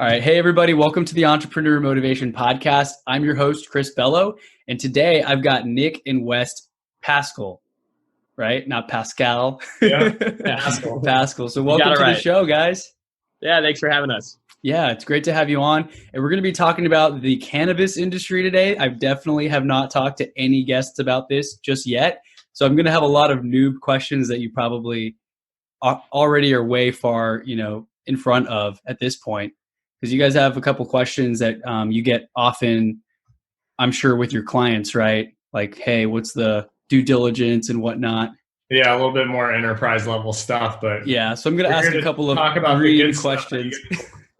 All right. Hey, everybody. Welcome to the Entrepreneur Motivation Podcast. I'm your host, Chris Bello. And today I've got Nick and West Paschal, right? Not Pascal. Yeah, Paschal. Paschal. So You got welcome it to the right. show, guys. Yeah, thanks for having us. Yeah, it's great to have you on. And we're going to be talking about the cannabis industry today. I definitely have not talked to any guests about this just yet. So I'm going to have a lot of noob questions that you probably already are way far, in front of at this point. Because you guys have a couple questions that you get often, I'm sure, with your clients, right? Like, hey, what's the due diligence and whatnot? Yeah, a little bit more enterprise level stuff, but Yeah, so I'm going to ask a couple of talk about green the good questions.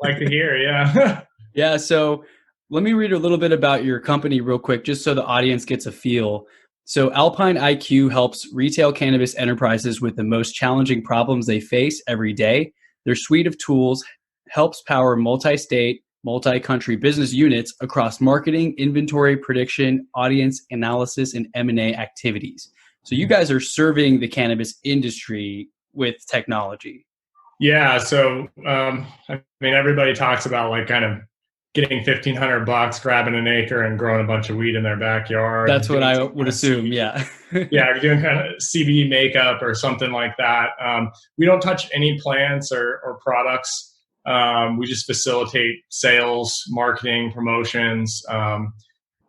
Like to hear, yeah. Yeah, so let me read a little bit about your company real quick, just so the audience gets a feel. So Alpine IQ helps retail cannabis enterprises with the most challenging problems they face every day. Their suite of tools helps power multi-state, multi-country business units across marketing, inventory prediction, audience analysis, and M&A activities. So you guys are serving the cannabis industry with technology. Yeah, so I mean, everybody talks about like kind of getting $1,500, grabbing an acre, and growing a bunch of weed in their backyard. That's what I would assume. Yeah. Yeah, you're doing kind of CBD makeup or something like that. We don't touch any plants or products. We just facilitate sales, marketing, promotions,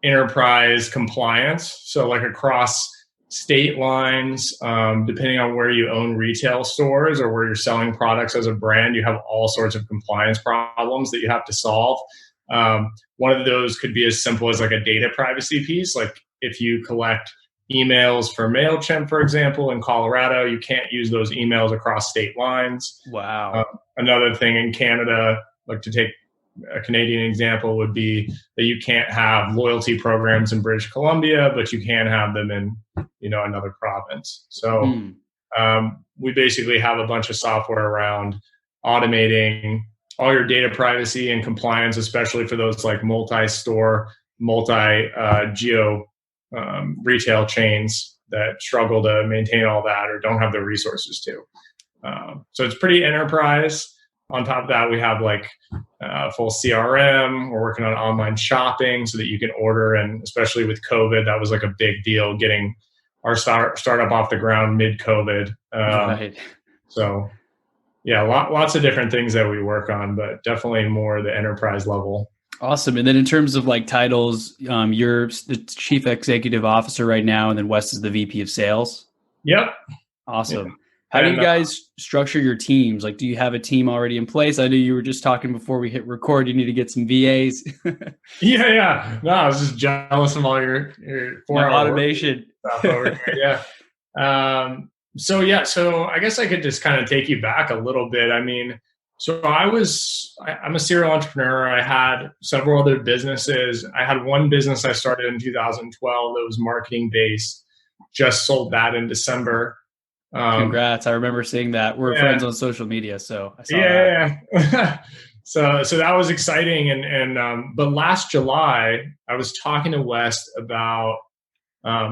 enterprise compliance. So like across state lines, depending on where you own retail stores or where you're selling products as a brand, you have all sorts of compliance problems that you have to solve. One of those could be as simple as like a data privacy piece. Like if you collect emails for MailChimp, for example, in Colorado, you can't use those emails across state lines. Wow. Another thing in Canada, like to take a Canadian example, would be that you can't have loyalty programs in British Columbia, but you can have them in, another province. So we basically have a bunch of software around automating all your data privacy and compliance, especially for those like multi-store, multi-geo retail chains that struggle to maintain all that or don't have the resources to. So it's pretty enterprise. On top of that, we have like full CRM. We're working on online shopping so that you can order. And especially with COVID, that was like a big deal, getting our startup off the ground mid-COVID. Right. So yeah, lots of different things that we work on, but definitely more the enterprise level. Awesome. And then in terms of like titles, you're the chief executive officer right now, and then Wes is the VP of sales. Yep. Awesome. Yeah. How do you guys structure your teams? Like, do you have a team already in place? I know you were just talking before we hit record, you need to get some VAs. Yeah. No, I was just jealous of all your 4-hour automation stuff over here. Yeah. So I guess I could just kind of take you back a little bit. I mean, so I'm a serial entrepreneur. I had several other businesses. I had one business I started in 2012 that was marketing based, just sold that in December. Congrats. I remember seeing that. We're friends on social media, so I saw that. Yeah. So that was exciting. But last July, I was talking to West about,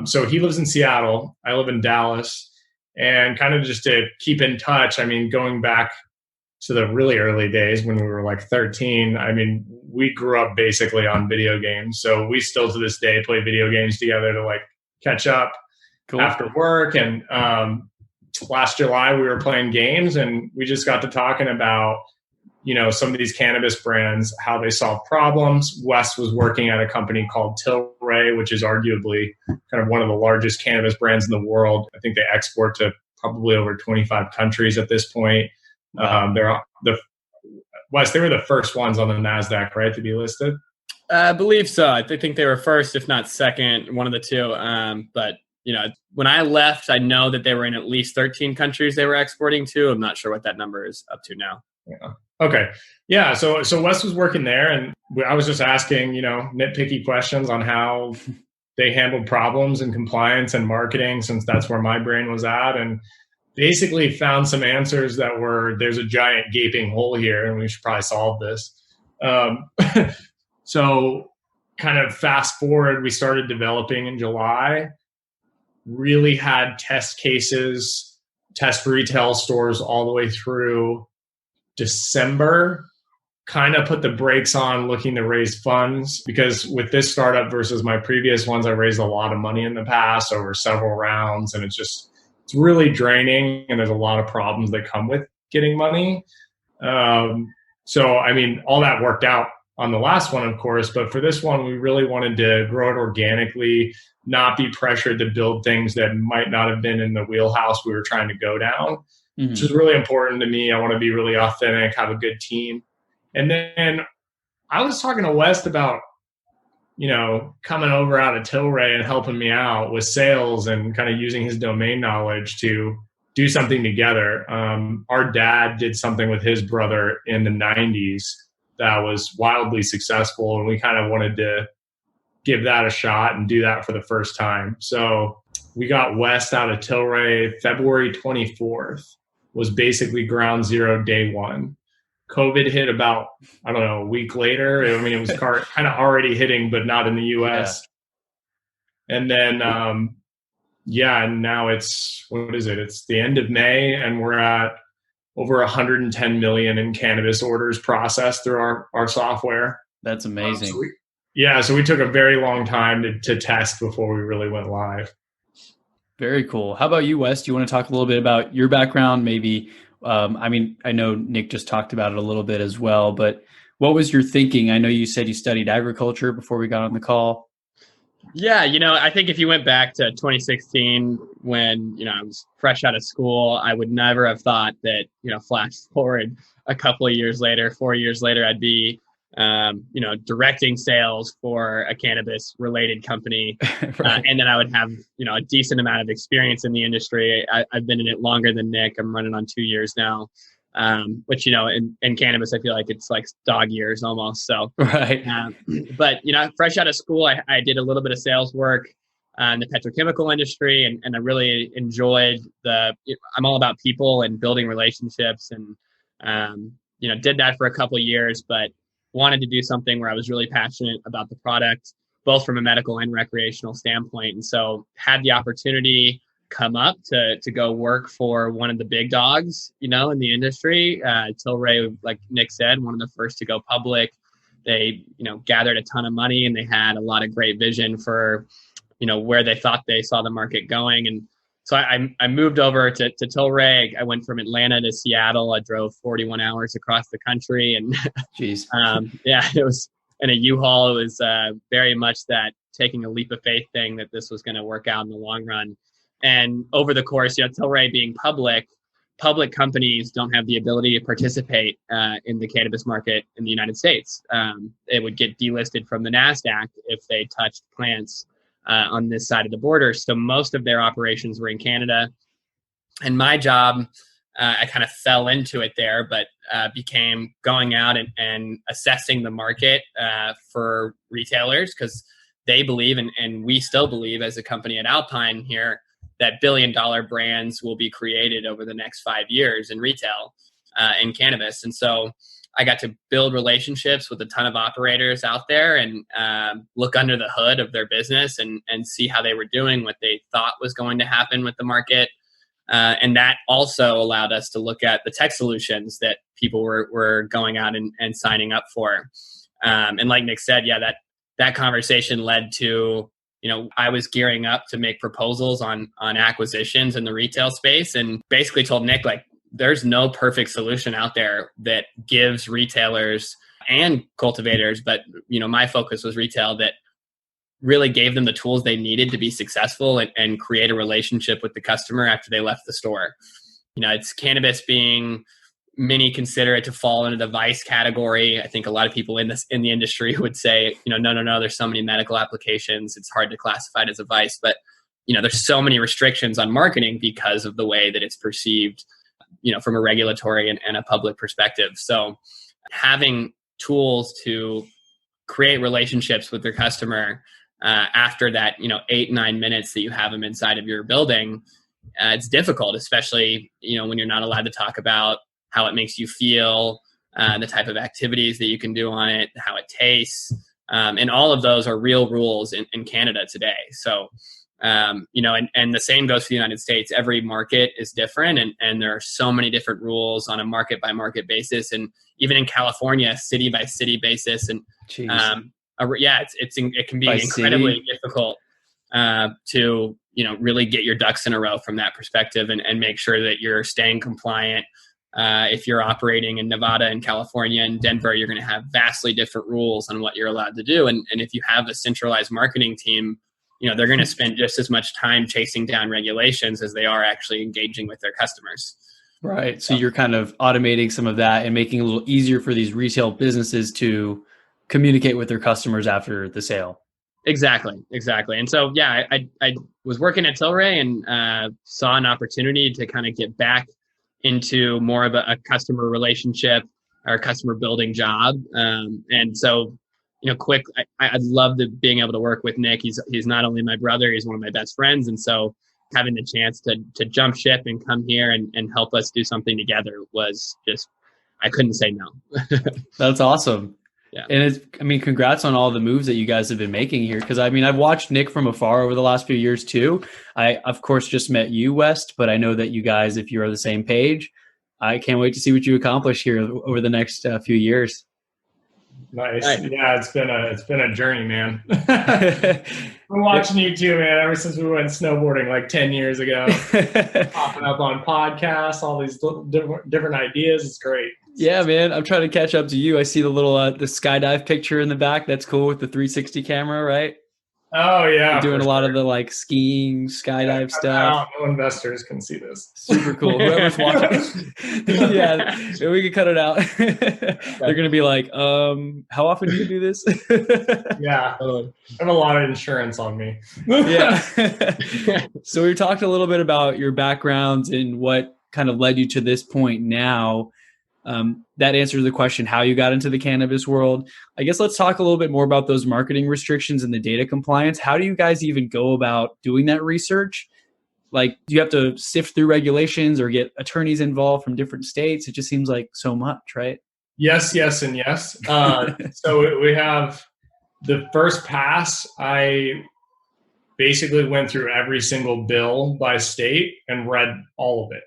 so he lives in Seattle. I live in Dallas. And kind of just to keep in touch, I mean, going back to the really early days when we were like 13, I mean, we grew up basically on video games. So we still to this day play video games together to like catch up after work. And last July we were playing games and we just got to talking about, some of these cannabis brands, how they solve problems. Wes was working at a company called Tilray, which is arguably kind of one of the largest cannabis brands in the world. I think they export to probably over 25 countries at this point. Wow. They were the first ones on the NASDAQ, right, to be listed? I believe so. I think they were first, if not second, one of the two. But when I left, I know that they were in at least 13 countries they were exporting to. I'm not sure what that number is up to now. Yeah. Okay. Yeah. So Wes was working there, and I was just asking, nitpicky questions on how they handled problems and compliance and marketing, since that's where my brain was at, and basically found some answers that were, there's a giant gaping hole here, and we should probably solve this. So kind of fast forward, we started developing in July, really had test cases, test retail stores all the way through December. kind of put the brakes on looking to raise funds, because with this startup versus my previous ones, I raised a lot of money in the past over several rounds, and it's really draining, and there's a lot of problems that come with getting money. So, I mean, all that worked out on the last one, of course, but for this one, we really wanted to grow it organically, not be pressured to build things that might not have been in the wheelhouse we were trying to go down, which is really important to me. I want to be really authentic, have a good team. And then I was talking to West about, coming over out of Tilray and helping me out with sales and kind of using his domain knowledge to do something together. Our dad did something with his brother in the 90s that was wildly successful, and we kind of wanted to give that a shot and do that for the first time. So we got West out of Tilray. February 24th was basically ground zero, day one. COVID hit about, a week later. I mean, it was kind of already hitting, but not in the US. Yeah. And then, and now it's the end of May, and we're at over 110 million in cannabis orders processed through our software. That's amazing. So we took a very long time to test before we really went live. Very cool. How about you, Wes? Do you want to talk a little bit about your background? Maybe, I know Nick just talked about it a little bit as well, but what was your thinking? I know you said you studied agriculture before we got on the call. Yeah, I think if you went back to 2016 when, I was fresh out of school, I would never have thought that, flash forward a couple of years later, 4 years later, I'd be, directing sales for a cannabis related company. Right. And then I would have, a decent amount of experience in the industry. I've been in it longer than Nick. I'm running on 2 years now. Which, in cannabis, I feel like it's like dog years almost. So, right. But, fresh out of school, I did a little bit of sales work in the petrochemical industry, and I really enjoyed I'm all about people and building relationships, and, did that for a couple of years, but wanted to do something where I was really passionate about the product, both from a medical and recreational standpoint. And so had the opportunity come up to go work for one of the big dogs, in the industry. Tilray, like Nick said, one of the first to go public. They, gathered a ton of money, and they had a lot of great vision for, where they thought they saw the market going. And so I moved over to Tilray. I went from Atlanta to Seattle. I drove 41 hours across the country, and jeez, it was in a U-Haul. It was very much that taking a leap of faith thing that this was going to work out in the long run. And over the course, Tilray being public companies don't have the ability to participate in the cannabis market in the United States. It would get delisted from the NASDAQ if they touched plants on this side of the border. So most of their operations were in Canada. And my job, I kind of fell into it there, but became going out and assessing the market for retailers, because they believe, and we still believe as a company at Alpine here, that billion-dollar brands will be created over the next 5 years in retail in cannabis. And so I got to build relationships with a ton of operators out there and look under the hood of their business and see how they were doing, what they thought was going to happen with the market. And that also allowed us to look at the tech solutions that people were going out and signing up for. And like Nick said, that conversation led to, I was gearing up to make proposals on acquisitions in the retail space, and basically told Nick, like, there's no perfect solution out there that gives retailers and cultivators, but, my focus was retail, that really gave them the tools they needed to be successful and create a relationship with the customer after they left the store. It's cannabis being, many consider it to fall into the vice category. I think a lot of people in the industry would say, no, there's so many medical applications, it's hard to classify it as a vice. But, there's so many restrictions on marketing because of the way that it's perceived, from a regulatory and a public perspective. So having tools to create relationships with their customer after that, 8-9 minutes that you have them inside of your building, it's difficult, especially, when you're not allowed to talk about how it makes you feel, the type of activities that you can do on it, how it tastes. And all of those are real rules in Canada today. So And the same goes for the United States. Every market is different, and there are so many different rules on a market by market basis, and even in California, city by city basis. And it can be By incredibly city? difficult to really get your ducks in a row from that perspective, and make sure that you're staying compliant. If you're operating in Nevada and California and Denver, you're going to have vastly different rules on what you're allowed to do. And if you have a centralized marketing team, they're going to spend just as much time chasing down regulations as they are actually engaging with their customers. Right. So you're kind of automating some of that and making it a little easier for these retail businesses to communicate with their customers after the sale. Exactly. And so, I was working at Tilray and saw an opportunity to kind of get back into more of a customer relationship or customer building job. And so, I'd love being able to work with Nick. He's not only my brother, he's one of my best friends. And so having the chance to jump ship and come here and help us do something together was just, I couldn't say no. That's awesome. Yeah. And congrats on all the moves that you guys have been making here. Cause I've watched Nick from afar over the last few years too. I, of course, just met you, West, but I know that you guys, if you're on the same page, I can't wait to see what you accomplish here over the next few years. Nice. Yeah, it's been a journey, man. I'm watching you too, man, ever since we went snowboarding like 10 years ago. Popping up on podcasts, all these different ideas. It's great. Yeah, man. I'm trying to catch up to you. I see the little the skydive picture in the back. That's cool with the 360 camera, right? Oh yeah. You're doing a lot of the like skiing, skydive stuff. No investors can see this. Super cool. Whoever's watching. Yeah, we can cut it out. They're going to be like, how often do you do this? Yeah. I have a lot of insurance on me. Yeah. So we talked a little bit about your backgrounds and what kind of led you to this point now. That answers the question how you got into the cannabis world. I guess let's talk a little bit more about those marketing restrictions and the data compliance. How do you guys even go about doing that research? Like, do you have to sift through regulations or get attorneys involved from different states? It just seems like so much, right? Yes, and yes. So we have the first pass. I basically went through every single bill by state and read all of it.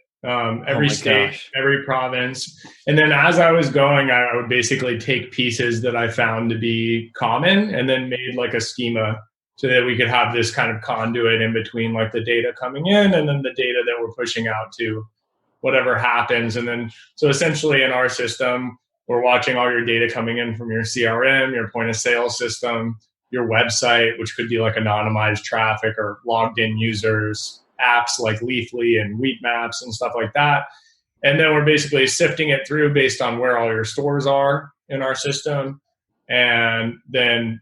Every state, gosh. Every province. And then as I was going, I would basically take pieces that I found to be common and then made like a schema so that we could have this kind of conduit in between like the data coming in and then the data that we're pushing out to whatever happens. And then, so essentially in our system, we're watching all your data coming in from your CRM, your point of sale system, your website, which could be like anonymized traffic or logged in users, apps like Leafly and Wheat Maps and stuff like that. And then we're basically sifting it through based on where all your stores are in our system, and then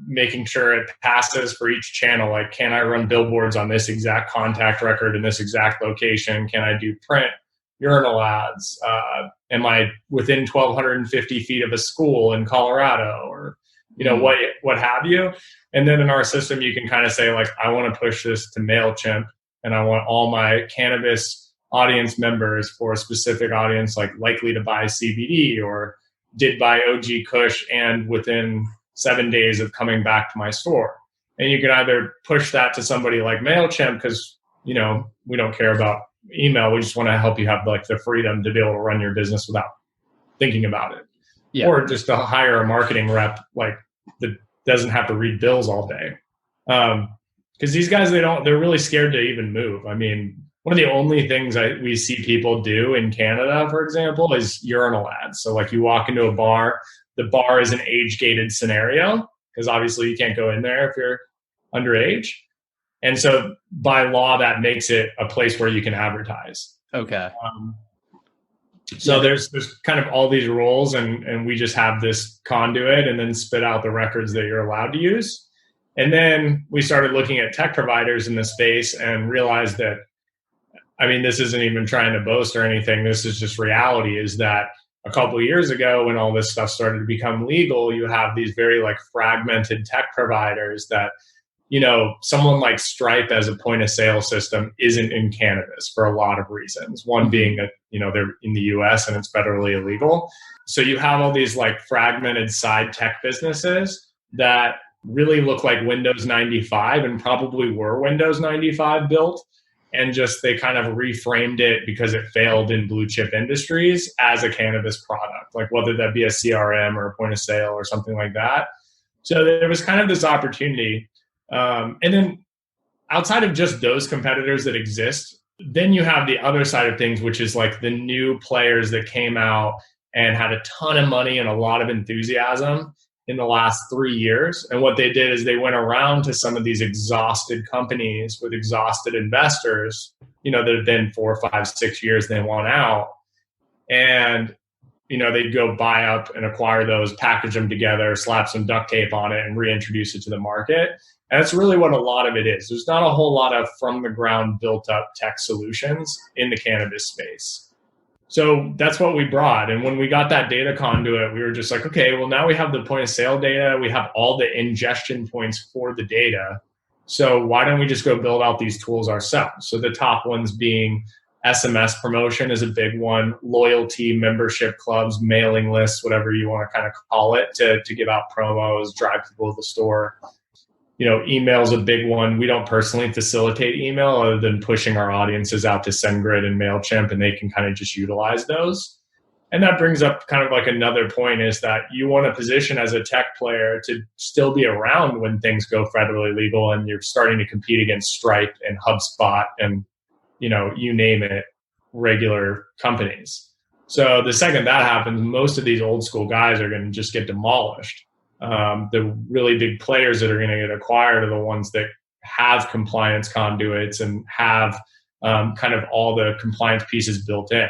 making sure it passes for each channel. Like, can I run billboards on this exact contact record in this exact location? Can I do print urinal ads? Am I within 1,250 feet of a school in Colorado, or what have you? And then in our system, you can kind of say like, I want to push this to MailChimp, and I want all my cannabis audience members for a specific audience, like likely to buy CBD or did buy OG Kush and within 7 days of coming back to my store. And you can either push that to somebody like MailChimp because, we don't care about email. We just want to help you have like the freedom to be able to run your business without thinking about it. Yeah. Or just to hire a marketing rep like that doesn't have to read bills all day. Because these guys, they're really scared to even move. I mean, one of the only things we see people do in Canada, for example, is urinal ads. So like you walk into a bar, the bar is an age-gated scenario because obviously you can't go in there if you're underage. And so by law, that makes it a place where you can advertise. Okay. So there's kind of all these rules, and we just have this conduit and then spit out the records that you're allowed to use. And then we started looking at tech providers in the space and realized that, this isn't even trying to boast or anything. This is just reality, is that a couple of years ago when all this stuff started to become legal, you have these very like fragmented tech providers that, someone like Stripe as a point of sale system isn't in cannabis for a lot of reasons. One being that, they're in the US and it's federally illegal. So you have all these like fragmented side tech businesses that really look like Windows 95 and probably were Windows 95 built. And just they kind of reframed it because it failed in blue chip industries as a cannabis product, like whether that be a CRM or a point of sale or something like that. So there was kind of this opportunity. And then outside of just those competitors that exist, then you have the other side of things, which is like the new players that came out and had a ton of money and a lot of enthusiasm in the last 3 years. And what they did is they went around to some of these exhausted companies with exhausted investors, that have been 4, 5, 6 years, they want out. And, they'd go buy up and acquire those, package them together, slap some duct tape on it and reintroduce it to the market. And that's really what a lot of it is. There's not a whole lot of from the ground built up tech solutions in the cannabis space. So that's what we brought. And when we got that data conduit, we were just like, okay, well, now we have the point of sale data. We have all the ingestion points for the data. So why don't we just go build out these tools ourselves? So the top ones being SMS promotion is a big one, loyalty, membership clubs, mailing lists, whatever you want to kind of call it, to give out promos, drive people to the store. Email is a big one. We don't personally facilitate email other than pushing our audiences out to SendGrid and MailChimp, and they can kind of just utilize those. And that brings up kind of like another point is that you want to position as a tech player to still be around when things go federally legal and you're starting to compete against Stripe and HubSpot and, you name it, regular companies. So the second that happens, most of these old school guys are going to just get demolished. The really big players that are going to get acquired are the ones that have compliance conduits and have kind of all the compliance pieces built in.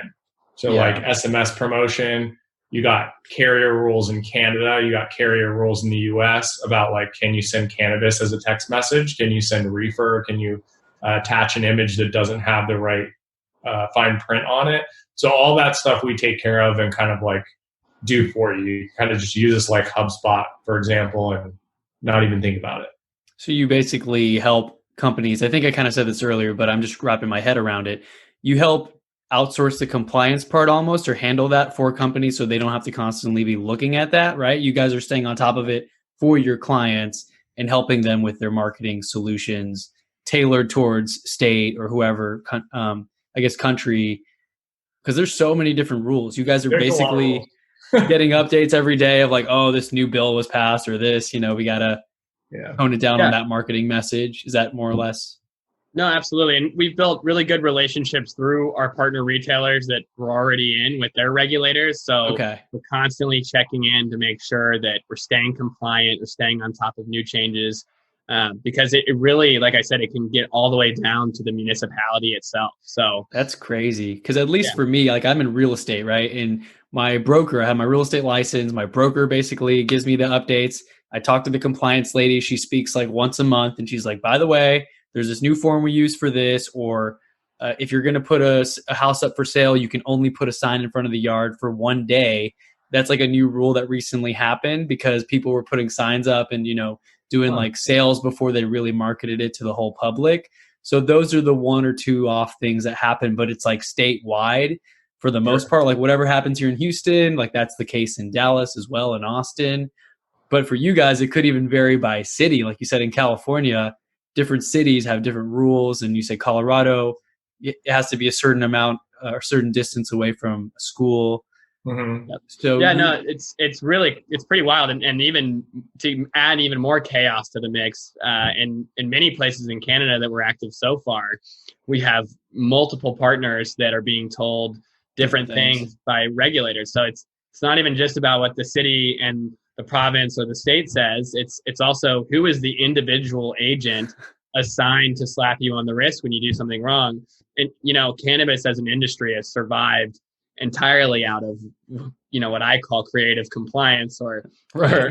So like SMS promotion, you got carrier rules in Canada, you got carrier rules in the US about like, can you send cannabis as a text message? Can you send reefer? Can you attach an image that doesn't have the right fine print on it? So all that stuff we take care of and kind of like do for you. You kind of just use this like HubSpot, for example, and not even think about it. So you basically help companies. I think I kind of said this earlier, but I'm just wrapping my head around it. You help outsource the compliance part almost, or handle that for companies so they don't have to constantly be looking at that, right? You guys are staying on top of it for your clients and helping them with their marketing solutions tailored towards state or whoever, I guess country, because there's so many different rules. You guys are basically getting updates every day of like, oh, this new bill was passed or this, we got to tone it down on that marketing message. Is that more or less? No, absolutely. And we've built really good relationships through our partner retailers that we're already in with their regulators. So we're constantly checking in to make sure that we're staying compliant, we're staying on top of new changes. Because it really, like I said, it can get all the way down to the municipality itself. So that's crazy. Because at least for me, like I'm in real estate, right? And my broker, I have my real estate license. My broker basically gives me the updates. I talk to the compliance lady. She speaks like once a month, and she's like, by the way, there's this new form we use for this, or if you're going to put a house up for sale, you can only put a sign in front of the yard for 1 day. That's like a new rule that recently happened because people were putting signs up and, doing like sales before they really marketed it to the whole public. So those are the 1 or 2 off things that happen, but it's like statewide for the most part. Like whatever happens here in Houston, like that's the case in Dallas as well, in Austin. But for you guys, it could even vary by city. Like you said, in California, different cities have different rules. And you say Colorado, it has to be a certain amount or certain distance away from a school. Mm-hmm. So it's pretty wild, and even to add even more chaos to the mix. In many places in Canada that we're active so far, we have multiple partners that are being told different things by regulators. So it's not even just about what the city and the province or the state says. It's also who is the individual agent assigned to slap you on the wrist when you do something wrong. And cannabis as an industry has survived entirely out of what I call creative compliance or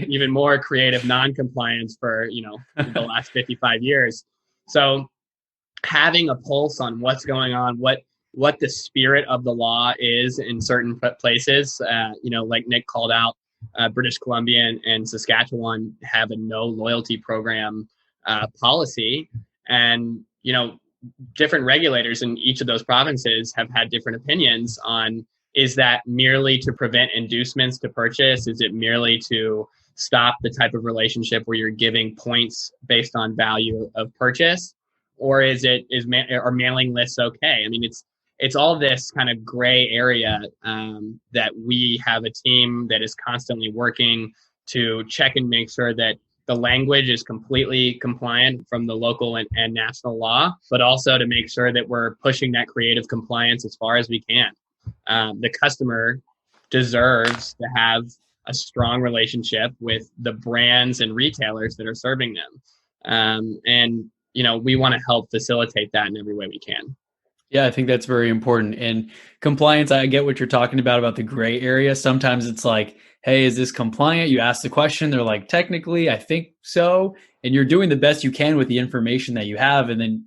even more creative non-compliance for the last 55 years. So having a pulse on what's going on, what the spirit of the law is in certain places, like Nick called out, British Columbia and Saskatchewan have a no loyalty program policy, and different regulators in each of those provinces have had different opinions on, is that merely to prevent inducements to purchase? Is it merely to stop the type of relationship where you're giving points based on value of purchase, or are mailing lists okay? I mean, it's all this kind of gray area that we have a team that is constantly working to check and make sure that the language is completely compliant from the local and national law, but also to make sure that we're pushing that creative compliance as far as we can. The customer deserves to have a strong relationship with the brands and retailers that are serving them. And, we want to help facilitate that in every way we can. Yeah, I think that's very important. And compliance, I get what you're talking about the gray area. Sometimes it's like, hey, is this compliant? You ask the question, they're like, technically, I think so. And you're doing the best you can with the information that you have. And then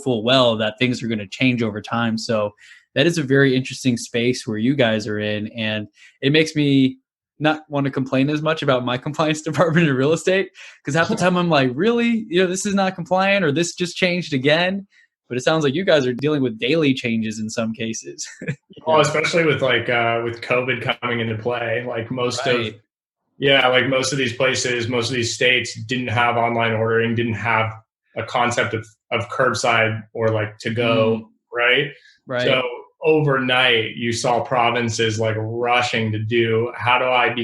full well that things are going to change over time. So that is a very interesting space where you guys are in. And it makes me not want to complain as much about my compliance department in real estate, because half the time I'm like, really, this is not compliant, or this just changed again. But it sounds like you guys are dealing with daily changes in some cases. Well, especially with with COVID coming into play, like most of these places, most of these states didn't have online ordering, didn't have a concept of curbside or like to go, right? Right. So overnight, you saw provinces like rushing to do, how do I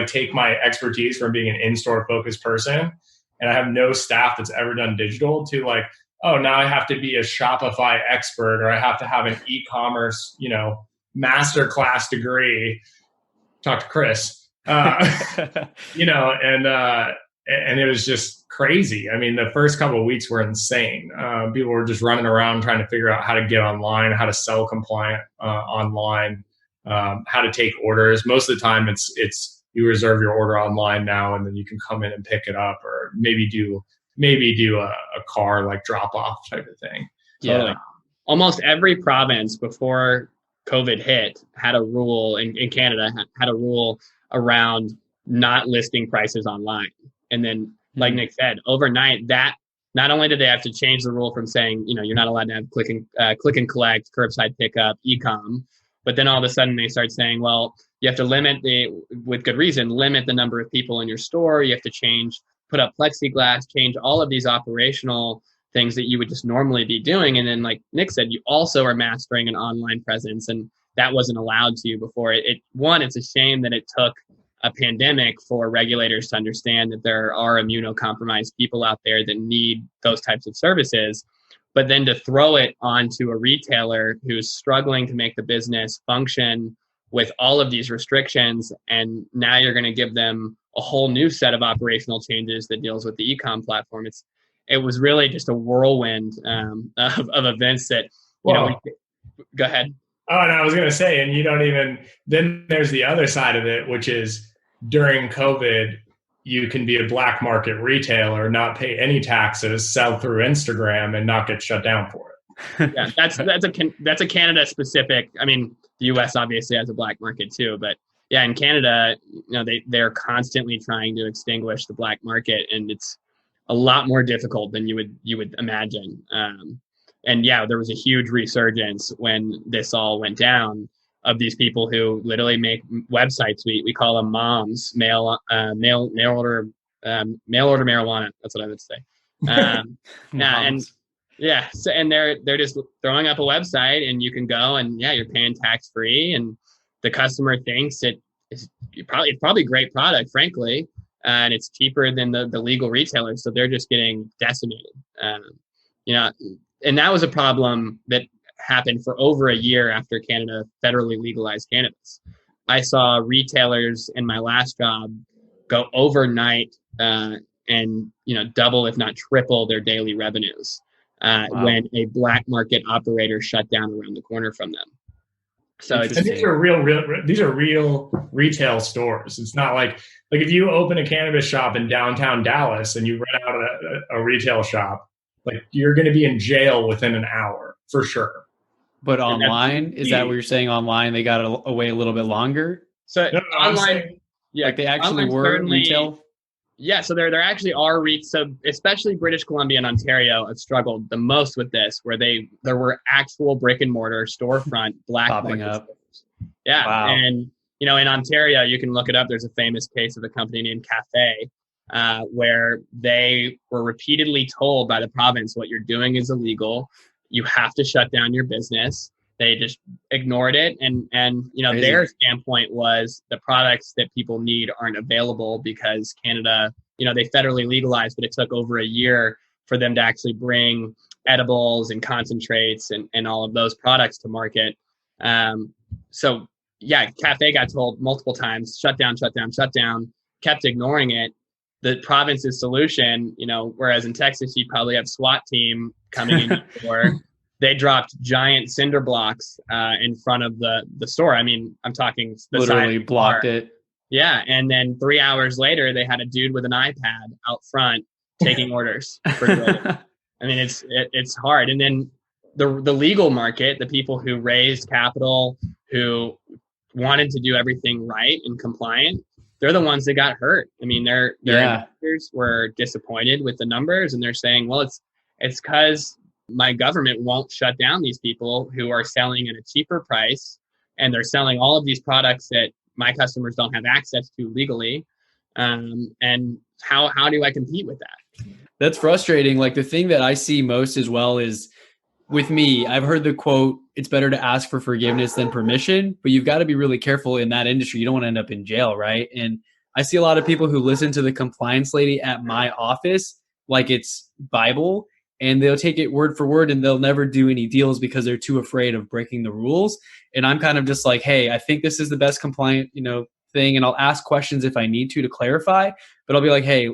take my expertise from being an in-store focused person, and I have no staff that's ever done digital, to like, oh, now I have to be a Shopify expert, or I have to have an e-commerce, masterclass degree. Talk to Chris, and it was just crazy. I mean, the first couple of weeks were insane. People were just running around trying to figure out how to get online, how to sell compliant online, how to take orders. Most of the time, it's you reserve your order online now, and then you can come in and pick it up, or maybe do a car like drop off type of thing. Yeah. Totally. Almost every province before COVID hit had a rule in Canada, had a rule around not listing prices online. And then, like Nick said, overnight, that not only did they have to change the rule from saying, you're not allowed to have click and collect, curbside pickup, e-com, but then all of a sudden they start saying, well, you have to with good reason, limit the number of people in your store. You have to put up plexiglass, change all of these operational things that you would just normally be doing. And then, like Nick said, you also are mastering an online presence, and that wasn't allowed to you before. It's a shame that it took a pandemic for regulators to understand that there are immunocompromised people out there that need those types of services. But then to throw it onto a retailer who's struggling to make the business function with all of these restrictions, and now you're going to give them a whole new set of operational changes that deals with the e-com platform. It was really just a whirlwind of events that, go ahead. Oh, no, I was going to say, and then there's the other side of it, which is during COVID, you can be a black market retailer, not pay any taxes, sell through Instagram, and not get shut down for it. Yeah, that's a Canada specific. I mean, the U.S. obviously has a black market too, but yeah, in Canada, they're constantly trying to extinguish the black market, and it's a lot more difficult than you would imagine. And yeah, there was a huge resurgence when this all went down of these people who literally make websites. We call them moms, mail order marijuana. That's what I would say. And they're just throwing up a website, and you can go and you're paying tax free, and the customer thinks it's probably great product, frankly, and it's cheaper than the legal retailers, so they're just getting decimated. And that was a problem that happened for over a year after Canada federally legalized cannabis. I saw retailers in my last job go overnight and double, if not triple, their daily revenues when a black market operator shut down around the corner from them. So these are real retail stores. It's not like if you open a cannabis shop in downtown Dallas and you rent out a retail shop, like you're going to be in jail within an hour for sure. But online, is that what you're saying? Online, they got away a little bit longer. So online, they actually were retail. Yeah, so there actually are so especially British Columbia and Ontario have struggled the most with this, where there were actual brick and mortar storefront black popping market up. stores. Yeah, wow. And in Ontario, you can look it up. There's a famous case of a company named Cafe, where they were repeatedly told by the province, what you're doing is illegal. You have to shut down your business. They just ignored it. And Crazy. Their standpoint was the products that people need aren't available because Canada, they federally legalized, but it took over a year for them to actually bring edibles and concentrates and all of those products to market. So yeah, Cafe got told multiple times, shut down, kept ignoring it. The province's solution, whereas in Texas, you'd probably have SWAT team coming in your door. They dropped giant cinder blocks in front of the store. I mean, I'm talking literally blocked it. Yeah. And then 3 hours later, they had a dude with an iPad out front taking orders for good. I mean, it's hard. And then the legal market, the people who raised capital, who wanted to do everything right and compliant, they're the ones that got hurt. I mean, their investors were disappointed with the numbers, and they're saying, well, it's because my government won't shut down these people who are selling at a cheaper price, and they're selling all of these products that my customers don't have access to legally. And how do I compete with that? That's frustrating. Like, the thing that I see most as well is, with me, I've heard the quote, it's better to ask for forgiveness than permission, but you've got to be really careful in that industry. You don't want to end up in jail, right? And I see a lot of people who listen to the compliance lady at my office like it's Bible, and they'll take it word for word, and they'll never do any deals because they're too afraid of breaking the rules. And I'm kind of just like, hey, I think this is the best compliant, thing. And I'll ask questions if I need to clarify, but I'll be like, hey,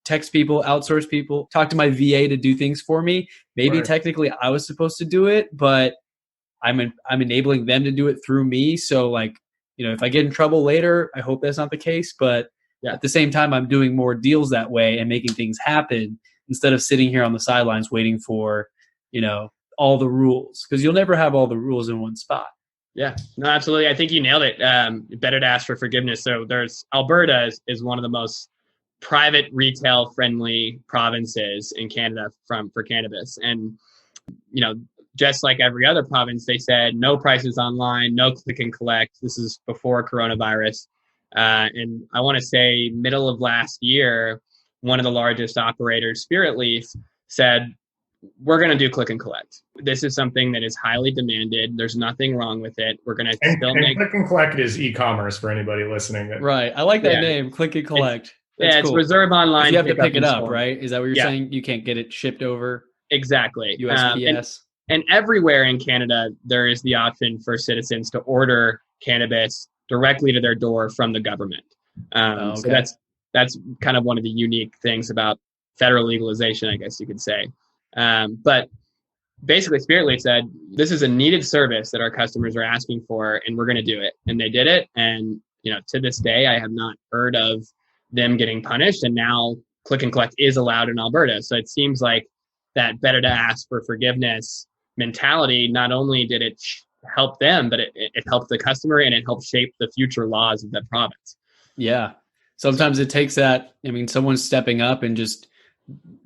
text people, outsource people, talk to my VA to do things for me. Maybe technically I was supposed to do it, but I'm enabling them to do it through me. So if I get in trouble later, I hope that's not the case. But at the same time, I'm doing more deals that way and making things happen instead of sitting here on the sidelines waiting for, all the rules, because you'll never have all the rules in one spot. Yeah, no, absolutely. I think you nailed it. Better to ask for forgiveness. So Alberta is one of the most private retail friendly provinces in Canada for cannabis. And, just like every other province, they said no prices online, no click and collect. This is before coronavirus. And I want to say middle of last year, one of the largest operators, Spirit Leaf, said, we're going to do click and collect. This is something that is highly demanded. There's nothing wrong with it. We're going to still make... Click and collect is e-commerce for anybody listening. Right. I like that name, click and collect. It's reserve online. You have to pick it up, right? Is that what you're saying? You can't get it shipped over? Exactly. USPS. And everywhere in Canada, there is the option for citizens to order cannabis directly to their door from the government. So that's kind of one of the unique things about federal legalization, I guess you could say. But basically, Spirit Leaf said, this is a needed service that our customers are asking for, and we're going to do it. And they did it. And, to this day, I have not heard of them getting punished. And now click and collect is allowed in Alberta. So it seems like that better to ask for forgiveness mentality, not only did it help them, but it helped the customer, and it helped shape the future laws of that province. Yeah. Sometimes it takes that, someone's stepping up and just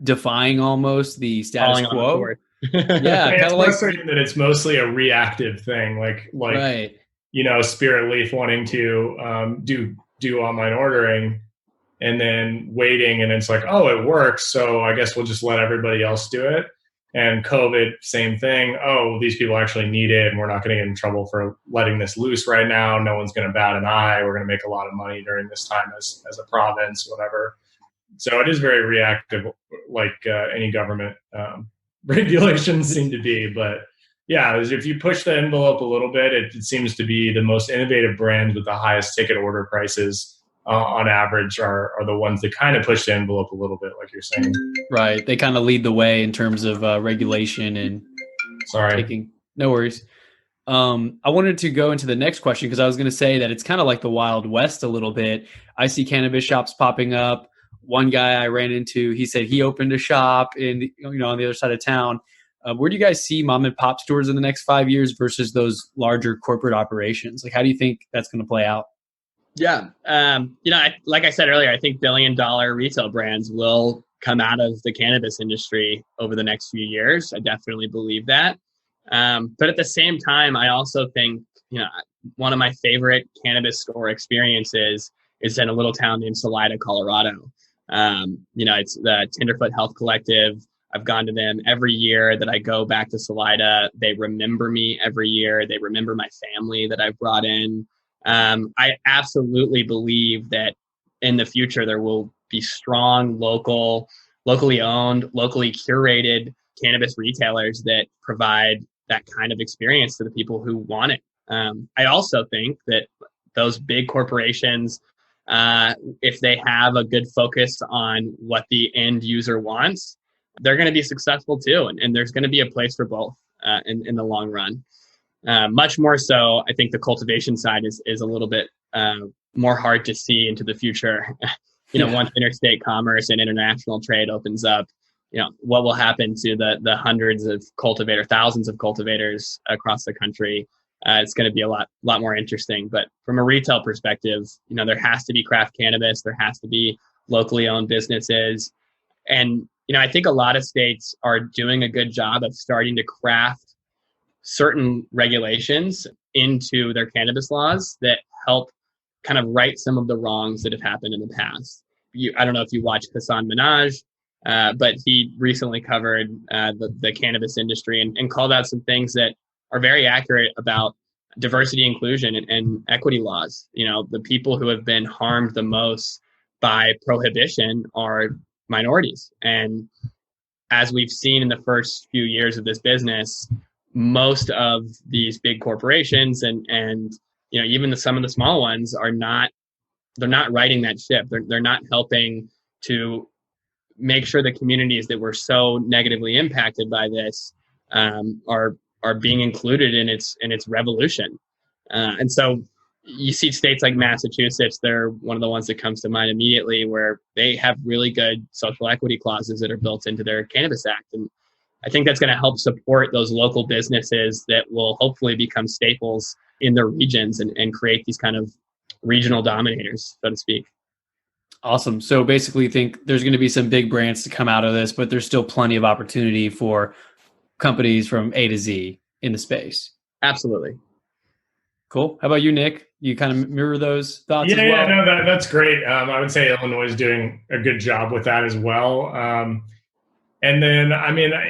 defying almost the status quo. Yeah. It's frustrating that it's mostly a reactive thing. Right. Spirit Leaf wanting to do online ordering and then waiting, and it's like, oh, it works, so I guess we'll just let everybody else do it. And COVID, same thing. Oh, these people actually need it, and we're not going to get in trouble for letting this loose right now. No one's going to bat an eye. We're going to make a lot of money during this time as a province, whatever. So it is very reactive, like any government regulations seem to be. But yeah, if you push the envelope a little bit, it seems to be the most innovative brands with the highest ticket order prices on average are the ones that kind of push the envelope a little bit, like you're saying. Right. They kind of lead the way in terms of regulation and no worries. I wanted to go into the next question because I was going to say that it's kind of like the Wild West a little bit. I see cannabis shops popping up. One guy I ran into, he said he opened a shop on the other side of town. Where do you guys see mom and pop stores in the next 5 years versus those larger corporate operations? Like, how do you think that's going to play out? Yeah. Like I said earlier, I think billion-dollar retail brands will come out of the cannabis industry over the next few years. I definitely believe that. But at the same time, I also think one of my favorite cannabis store experiences is in a little town named Salida, Colorado. It's the Tenderfoot Health Collective. I've gone to them every year that I go back to Salida. They remember me every year. They remember my family that I've brought in. I absolutely believe that in the future, there will be strong locally owned, locally curated cannabis retailers that provide that kind of experience to the people who want it. I also think that those big corporations, if they have a good focus on what the end user wants, they're going to be successful too. And there's going to be a place for both in the long run. Much more so, I think the cultivation side is a little bit more hard to see into the future. Once interstate commerce and international trade opens up, what will happen to the hundreds of thousands of cultivators across the country? It's going to be a lot more interesting. But from a retail perspective, there has to be craft cannabis. There has to be locally owned businesses. And, I think a lot of states are doing a good job of starting to craft certain regulations into their cannabis laws that help kind of right some of the wrongs that have happened in the past. I don't know if you watch Hassan Minhaj, but he recently covered the cannabis industry and called out some things that are very accurate about diversity, inclusion, and equity laws. The people who have been harmed the most by prohibition are minorities. And as we've seen in the first few years of this business, most of these big corporations and even some of the small ones they're not righting that ship. They're not helping to make sure the communities that were so negatively impacted by this are being included in its revolution. And so you see states like Massachusetts, they're one of the ones that comes to mind immediately, where they have really good social equity clauses that are built into their Cannabis Act. And I think that's going to help support those local businesses that will hopefully become staples in their regions and create these kind of regional dominators, so to speak. Awesome. So basically you think there's going to be some big brands to come out of this, but there's still plenty of opportunity for companies from A to Z in the space. Absolutely. Cool. How about you, Nick? You kind of mirror those thoughts as well? Yeah, no, that's great. I would say Illinois is doing a good job with that as well. And then,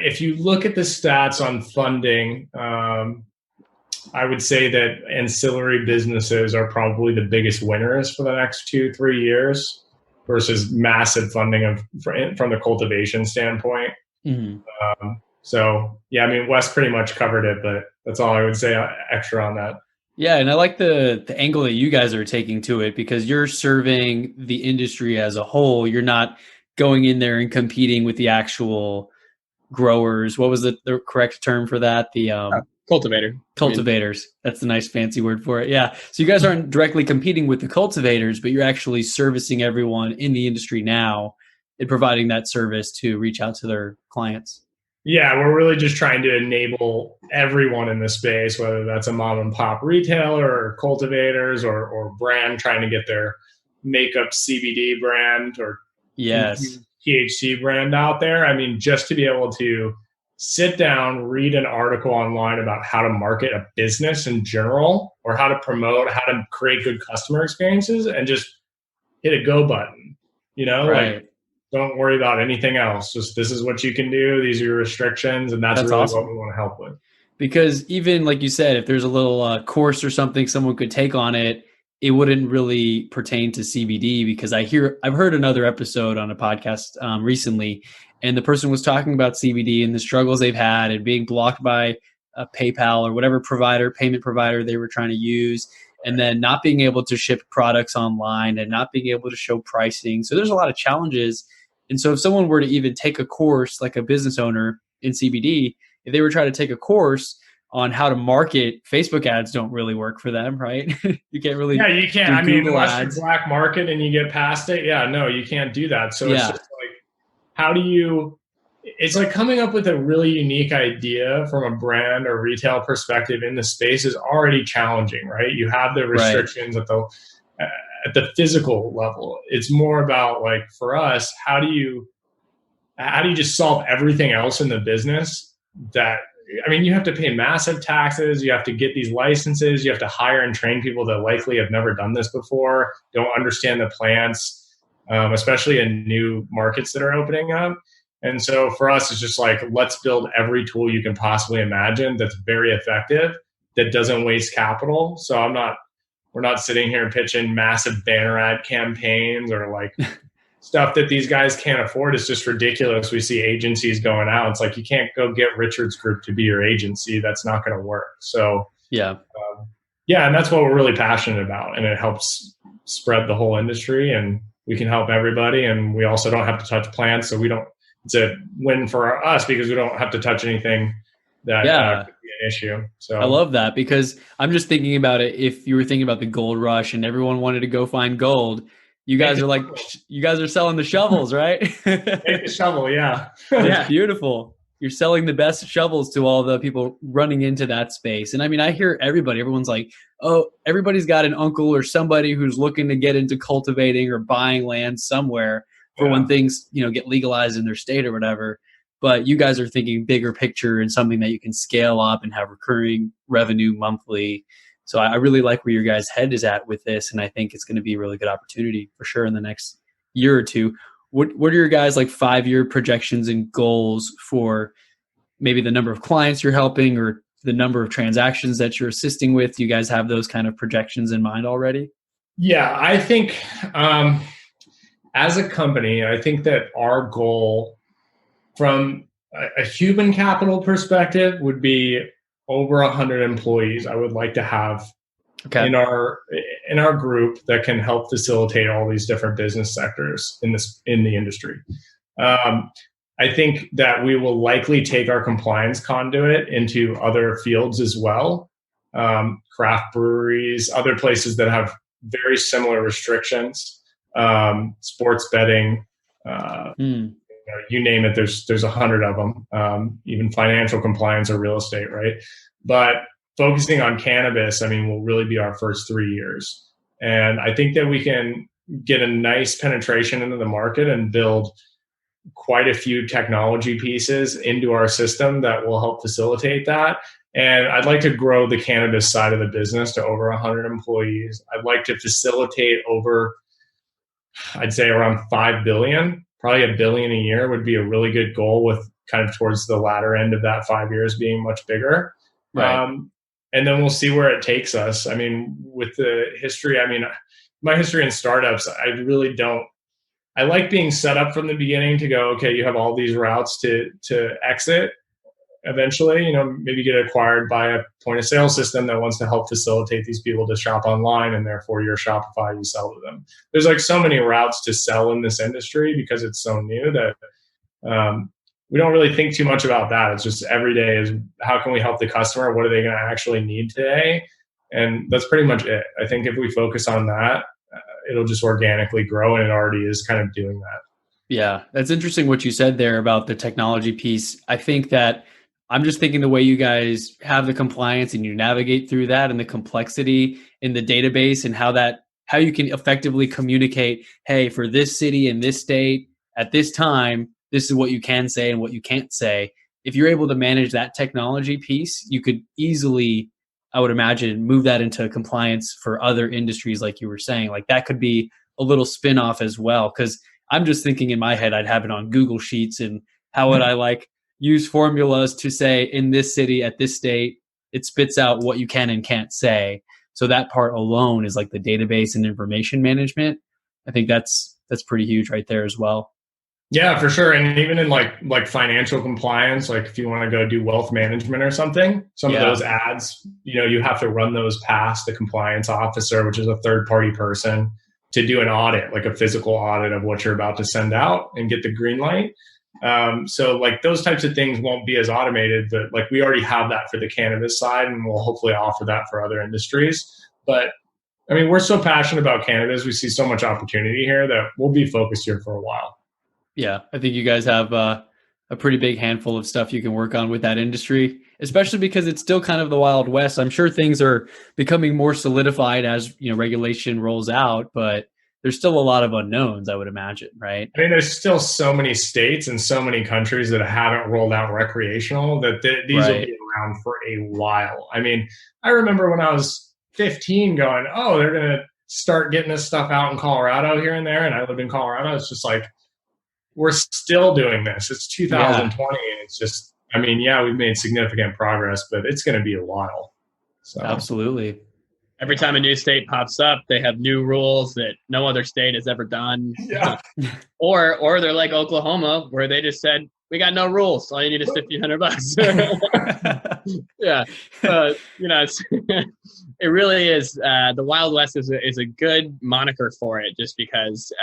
if you look at the stats on funding, I would say that ancillary businesses are probably the biggest winners for the next 2-3 years versus massive funding from the cultivation standpoint. Mm-hmm. Wes pretty much covered it, but that's all I would say extra on that. Yeah, and I like the angle that you guys are taking to it, because you're serving the industry as a whole. You're not going in there and competing with the actual growers. What was the correct term for that? The cultivators. That's a nice fancy word for it. Yeah. So you guys aren't directly competing with the cultivators, but you're actually servicing everyone in the industry now and providing that service to reach out to their clients. Yeah, we're really just trying to enable everyone in the space, whether that's a mom and pop retailer or cultivators or brand trying to get their makeup CBD brand or THC brand out there. Just to be able to sit down, read an article online about how to market a business in general, or how to promote, how to create good customer experiences, and just hit a go button, right. Like, don't worry about anything else. Just, this is what you can do. These are your restrictions. And that's really awesome. What we want to help with. Because even like you said, if there's a little course or something someone could take on it, it wouldn't really pertain to CBD, because I've heard another episode on a podcast recently, and the person was talking about CBD and the struggles they've had and being blocked by PayPal or whatever payment provider they were trying to use, and then not being able to ship products online and not being able to show pricing. So there's a lot of challenges. And so if someone were to even take a course, like a business owner in CBD, if they were trying to take a course on how to market, Facebook ads don't really work for them, right? You can't really. Yeah, you can't. Unless you're black market and you get past it. Yeah, no, you can't do that. So it's just like, how do you, it's like coming up with a really unique idea from a brand or retail perspective in the space is already challenging, right? You have the restrictions at the physical level. It's more about, like, for us, how do you just solve everything else in the business that I mean, you have to pay massive taxes. You have to get these licenses. You have to hire and train people that likely have never done this before, don't understand the plants, especially in new markets that are opening up. And so for us, it's just like, let's build every tool you can possibly imagine that's very effective, that doesn't waste capital. So we're not sitting here and pitching massive banner ad campaigns or like stuff that these guys can't afford. Is just ridiculous. We see agencies going out. It's like, you can't go get Richard's Group to be your agency. That's not going to work. So Yeah. Yeah, and that's what we're really passionate about. And it helps spread the whole industry, and we can help everybody. And we also don't have to touch plants. So it's a win for us because we don't have to touch anything that could be an issue. So I love that, because I'm just thinking about it. If you were thinking about the gold rush and everyone wanted to go find gold, you guys are like, you guys are selling the shovels, right? Take the shovel, yeah. It's beautiful. You're selling the best shovels to all the people running into that space. And I mean, I hear everyone's like, oh, everybody's got an uncle or somebody who's looking to get into cultivating or buying land somewhere for when things, get legalized in their state or whatever. But you guys are thinking bigger picture and something that you can scale up and have recurring revenue monthly. So I really like where your guys' head is at with this. And I think it's going to be a really good opportunity for sure in the next year or two. What are your guys' like 5-year projections and goals for maybe the number of clients you're helping or the number of transactions that you're assisting with? Do you guys have those kind of projections in mind already? Yeah, I think as a company, I think that our goal from a human capital perspective would be over 100 employees. I would like to have in our group that can help facilitate all these different business sectors in the industry. I think that we will likely take our compliance conduit into other fields as well, craft breweries, other places that have very similar restrictions, sports betting, you name it. There's 100 of them, even financial compliance or real estate, right? But focusing on cannabis, will really be our first 3 years. And I think that we can get a nice penetration into the market and build quite a few technology pieces into our system that will help facilitate that. And I'd like to grow the cannabis side of the business to over 100 employees. I'd like to facilitate over, I'd say around 5 billion, probably $1 billion a year would be a really good goal, with kind of towards the latter end of that 5 years being much bigger. Right. And then we'll see where it takes us. With the history, my history in startups, I like being set up from the beginning to go, okay, you have all these routes to exit eventually, maybe get acquired by a point of sale system that wants to help facilitate these people to shop online, and therefore your Shopify, you sell to them. There's like so many routes to sell in this industry because it's so new that we don't really think too much about that. It's just every day is how can we help the customer? What are they going to actually need today? And that's pretty much it. I think if we focus on that, it'll just organically grow, and it already is kind of doing that. Yeah, that's interesting what you said there about the technology piece. I think that I'm just thinking the way you guys have the compliance and you navigate through that and the complexity in the database and how you can effectively communicate, hey, for this city in this state at this time, this is what you can say and what you can't say. If you're able to manage that technology piece, you could easily, I would imagine, move that into compliance for other industries, like you were saying. Like that could be a little spin-off as well. Because I'm just thinking in my head, I'd have it on Google Sheets, and how would I use formulas to say in this city at this state, it spits out what you can and can't say. So that part alone is like the database and information management. I think that's pretty huge right there as well. Yeah, for sure. And even in like financial compliance, like if you want to go do wealth management or something, some of those ads, you have to run those past the compliance officer, which is a third party person, to do an audit, like a physical audit of what you're about to send out and get the green light. So like those types of things won't be as automated, but like we already have that for the cannabis side, and we'll hopefully offer that for other industries. But we're so passionate about cannabis. We see so much opportunity here that we'll be focused here for a while. Yeah, I think you guys have a pretty big handful of stuff you can work on with that industry, especially because it's still kind of the Wild West. I'm sure things are becoming more solidified as regulation rolls out, but there's still a lot of unknowns, I would imagine, right? I mean, there's still so many states and so many countries that haven't rolled out recreational that these will Right. be around for a while. I mean, I remember when I was 15 going, oh, they're going to start getting this stuff out in Colorado here and there. And I lived in Colorado. It's just like, we're still doing this. It's 2020. And it's just, I mean, yeah, we've made significant progress, but it's going to be a while. So Absolutely. Every time a new state pops up, they have new rules that no other state has ever done. Yeah. Or they're like Oklahoma, where they just said, we got no rules. All you need is $1,500. Yeah. It really is. The Wild West is a good moniker for it, just because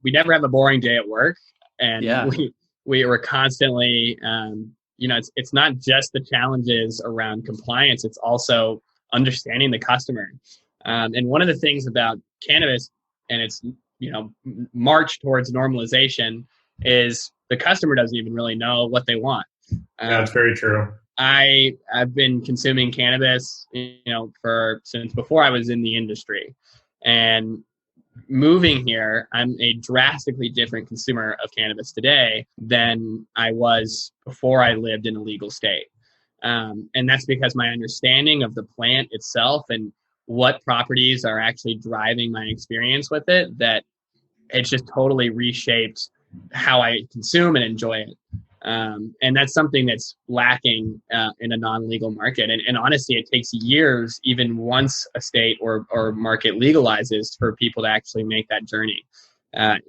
we never have a boring day at work. And we were constantly, it's not just the challenges around compliance. It's also understanding the customer. And one of the things about cannabis and its, march towards normalization is the customer doesn't even really know what they want. That's very true. I've been consuming cannabis, since before I was in the industry, and moving here, I'm a drastically different consumer of cannabis today than I was before I lived in a legal state. And that's because my understanding of the plant itself and what properties are actually driving my experience with it, that it's just totally reshaped how I consume and enjoy it. And that's something that's lacking in a non-legal market. And honestly, it takes years, even once a state or market legalizes, for people to actually make that journey. I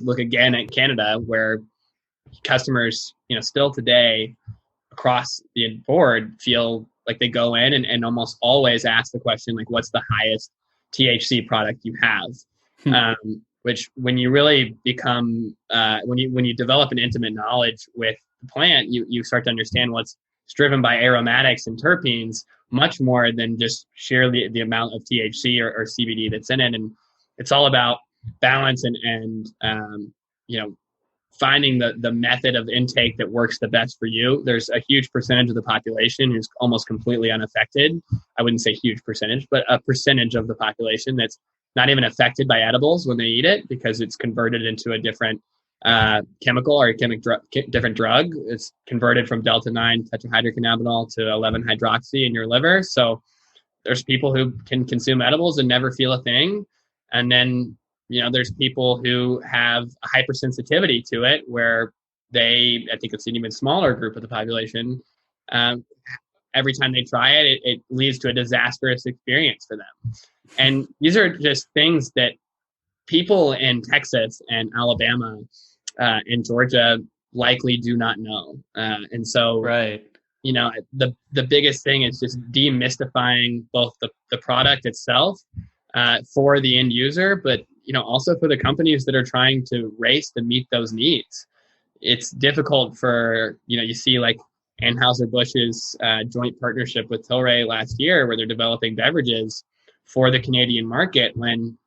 look again at Canada, where customers, still today across the board feel like they go in and almost always ask the question, like, what's the highest THC product you have? Which, when you really become, when you develop an intimate knowledge with the plant, you start to understand what's driven by aromatics and terpenes much more than just sheerly the amount of THC or CBD that's in it. And it's all about balance and finding the method of intake that works the best for you. There's a huge percentage of the population who's almost completely unaffected. I wouldn't say huge percentage, but a percentage of the population that's not even affected by edibles when they eat it, because it's converted into a different chemical or different drug. It's converted from delta-9 tetrahydrocannabinol to 11-hydroxy in your liver. So there's people who can consume edibles and never feel a thing. And then, there's people who have a hypersensitivity to it, where I think it's an even smaller group of the population. Every time they try it, it leads to a disastrous experience for them. And these are just things that people in Texas and Alabama and Georgia likely do not know. And so, right. The biggest thing is just demystifying both the product itself for the end user, but also for the companies that are trying to race to meet those needs. It's difficult for, you see like Anheuser-Busch's joint partnership with Tilray last year, where they're developing beverages for the Canadian market, when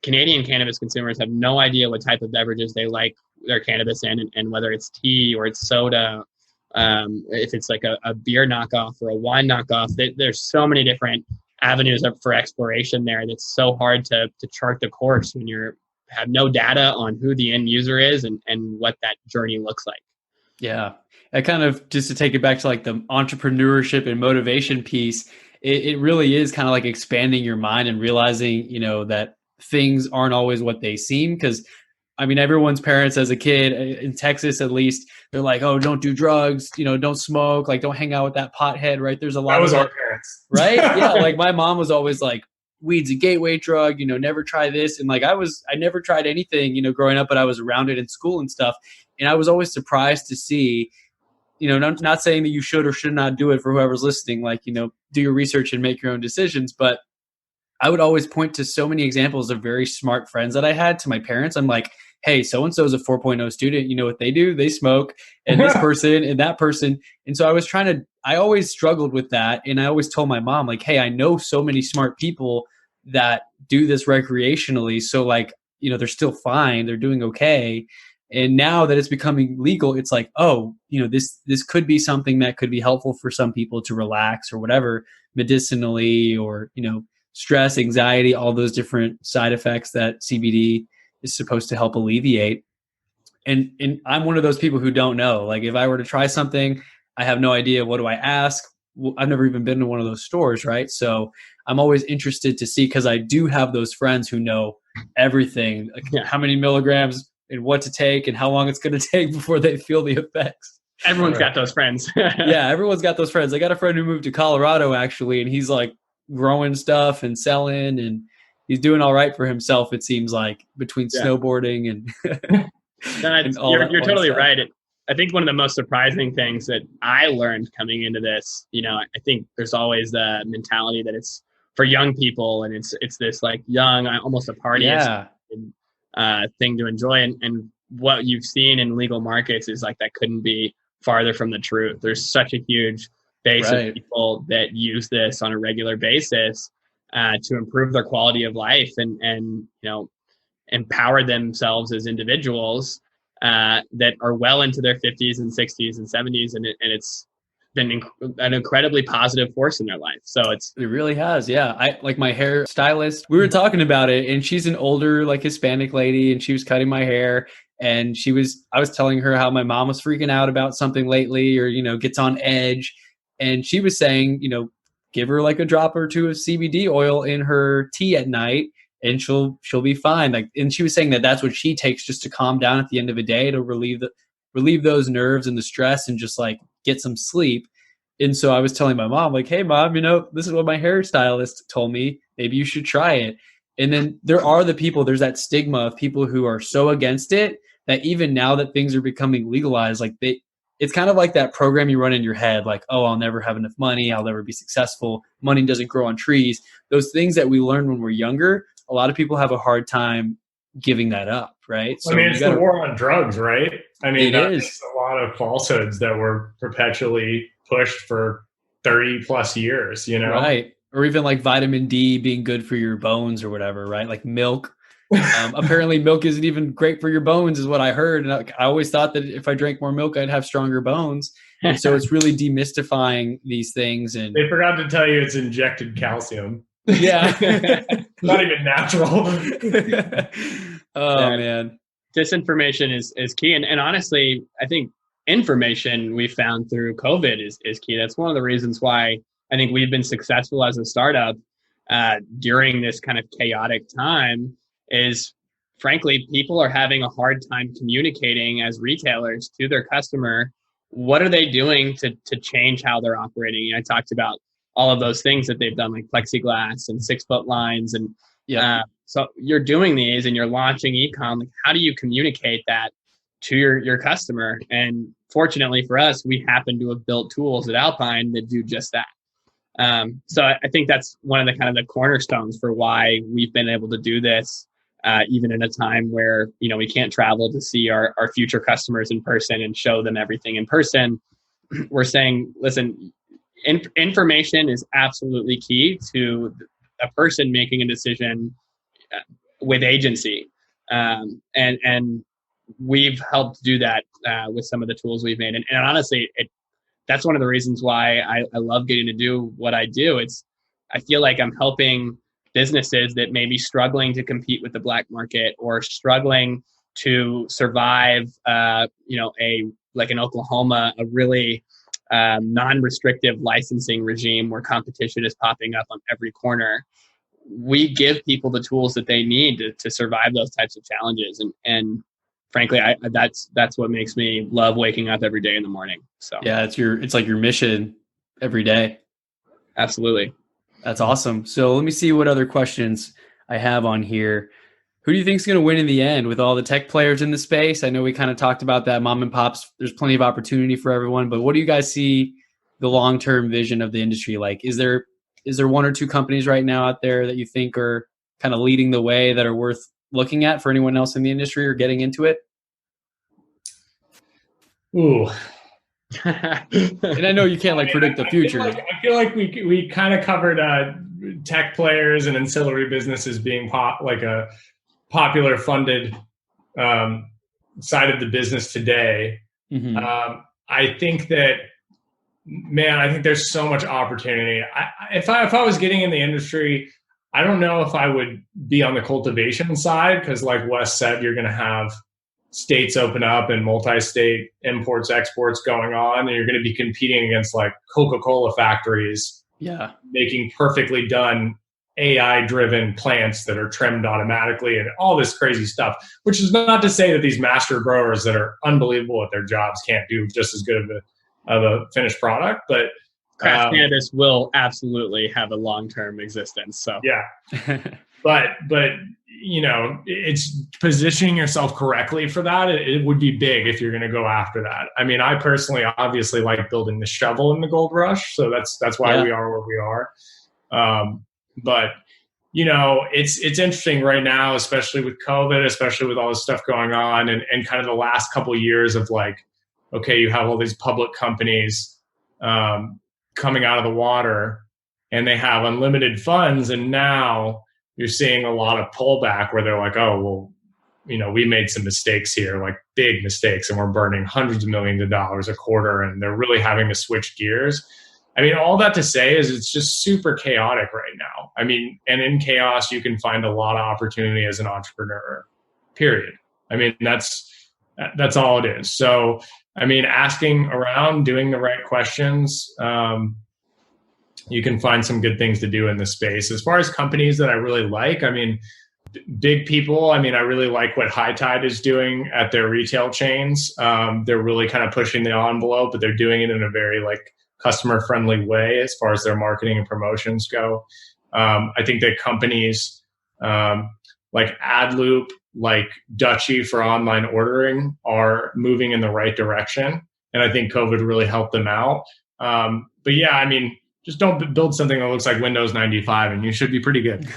Canadian cannabis consumers have no idea what type of beverages they like their cannabis in, and whether it's tea or it's soda, if it's like a beer knockoff or a wine knockoff. There's so many different avenues up for exploration there that's so hard to chart the course when you have no data on who the end user is and what that journey looks like. Yeah. I kind of, just to take it back to like the entrepreneurship and motivation piece, it really is kind of like expanding your mind and realizing, that things aren't always what they seem. Because I mean, everyone's parents as a kid in Texas, at least, they're like, oh, don't do drugs, don't smoke, like don't hang out with that pothead, right? There's a lot that was of our parents, right? Yeah. Like my mom was always like, weed's a gateway drug, never try this. And like, I never tried anything, growing up, but I was around it in school and stuff. And I was always surprised to see, not saying that you should or should not do it for whoever's listening, like, do your research and make your own decisions. But I would always point to so many examples of very smart friends that I had to my parents. I'm like, hey, so-and-so is a 4.0 student. You know what they do? They smoke, and this person and that person. And so I always struggled with that. And I always told my mom, like, hey, I know so many smart people that do this recreationally. So like, they're still fine. They're doing okay. And now that it's becoming legal, it's like, oh, this could be something that could be helpful for some people to relax or whatever, medicinally, or, stress, anxiety, all those different side effects that CBD is supposed to help alleviate. And I'm one of those people who don't know. Like if I were to try something, I have no idea. What do I ask? I've never even been to one of those stores, right? So I'm always interested to see, because I do have those friends who know everything, like how many milligrams and what to take and how long it's going to take before they feel the effects. Everyone's got those friends. Yeah, everyone's got those friends. I got a friend who moved to Colorado actually, and he's like growing stuff and selling, and he's doing all right for himself, it seems like, between snowboarding and and all you're totally stuff. right. I think one of the most surprising things that I learned coming into this, I think there's always the mentality that it's for young people, and it's this like young, almost a party thing to enjoy. And what you've seen in legal markets is like that couldn't be farther from the truth. There's such a huge base of people that use this on a regular basis to improve their quality of life and empower themselves as individuals that are well into their 50s and 60s and 70s, and it's been an incredibly positive force in their life. So it really has. Yeah. I like my hair stylist. We were talking about it, and she's an older like Hispanic lady, and she was cutting my hair, and I was telling her how my mom was freaking out about something lately, or, gets on edge. And she was saying, give her like a drop or two of CBD oil in her tea at night, and she'll be fine. Like, and she was saying that that's what she takes just to calm down at the end of a day, to relieve those nerves and the stress, and just like get some sleep. And so I was telling my mom, like, hey mom, this is what my hairstylist told me. Maybe you should try it. And then there's that stigma of people who are so against it that even now that things are becoming legalized, like it's kind of like that program you run in your head, like, oh, I'll never have enough money, I'll never be successful, money doesn't grow on trees. Those things that we learn when we're younger, a lot of people have a hard time giving that up, right? So it's the war on drugs, right? It is a lot of falsehoods that were perpetually pushed for 30 plus years, Right. Or even like vitamin D being good for your bones or whatever, right? Like milk. Apparently milk isn't even great for your bones is what I heard. And I always thought that if I drank more milk, I'd have stronger bones. And so it's really demystifying these things. And they forgot to tell you it's injected calcium. Yeah. Not even natural. Man. Disinformation is key. And honestly, I think information we found through COVID is key. That's one of the reasons why I think we've been successful as a startup during this kind of chaotic time is, frankly, people are having a hard time communicating as retailers to their customer. What are they doing to change how they're operating? I talked about all of those things that they've done, like plexiglass and 6-foot lines. And so you're doing these and you're launching e-com. Like, how do you communicate that to your customer? And fortunately for us, we happen to have built tools at Alpine that do just that. So I think that's one of the kind of the cornerstones for why we've been able to do this, even in a time where, we can't travel to see our future customers in person and show them everything in person. We're saying, listen, information is absolutely key to a person making a decision with agency. And we've helped do that with some of the tools we've made. And honestly, that's one of the reasons why I love getting to do what I do. I feel like I'm helping businesses that may be struggling to compete with the black market or struggling to survive, like in Oklahoma, a really non-restrictive licensing regime where competition is popping up on every corner. We give people the tools that they need to survive those types of challenges. And frankly, that's what makes me love waking up every day in the morning. So yeah, it's like your mission every day. Absolutely. That's awesome. So let me see what other questions I have on here. Who do you think is going to win in the end with all the tech players in the space? I know we kind of talked about that, mom and pops. There's plenty of opportunity for everyone, but what do you guys see the long-term vision of the industry like? Is there one or two companies right now out there that you think are kind of leading the way that are worth looking at for anyone else in the industry or getting into it? Ooh. And I know you can't predict the future. I feel like we kind of covered tech players and ancillary businesses being a popular funded side of the business today. Mm-hmm. I think that, man, I think there's so much opportunity. If I was getting in the industry, I don't know if I would be on the cultivation side, because like Wes said, you're going to have states open up and multi-state imports, exports going on, and you're going to be competing against like Coca-Cola factories, making perfectly done AI-driven plants that are trimmed automatically and all this crazy stuff, which is not to say that these master growers that are unbelievable at their jobs can't do just as good of a finished product, but craft cannabis will absolutely have a long-term existence. So yeah, but you know, it's positioning yourself correctly for that. It would be big if you're going to go after that. I mean, I personally obviously like building the shovel in the gold rush, so that's why we are where we are. But you know, it's interesting right now, especially with COVID, especially with all this stuff going on, and kind of the last couple of years of like, okay, you have all these public companies coming out of the water, and they have unlimited funds, and now you're seeing a lot of pullback where they're like, oh, well, you know, we made some mistakes here, like big mistakes, and we're burning hundreds of millions of dollars a quarter, and they're really having to switch gears. I mean, all that to say is it's just super chaotic right now. I mean, and in chaos, you can find a lot of opportunity as an entrepreneur, period. I mean, that's all it is. So, I mean, asking around, doing the right questions, you can find some good things to do in this space. As far as companies that I really like, I mean, big people, I mean, I really like what High Tide is doing at their retail chains. They're really kind of pushing the envelope, but they're doing it in a very like customer-friendly way as far as their marketing and promotions go. I think that companies like AdLoop, like Dutchy for online ordering are moving in the right direction. And I think COVID really helped them out. But yeah, I mean, just don't build something that looks like Windows 95 and you should be pretty good.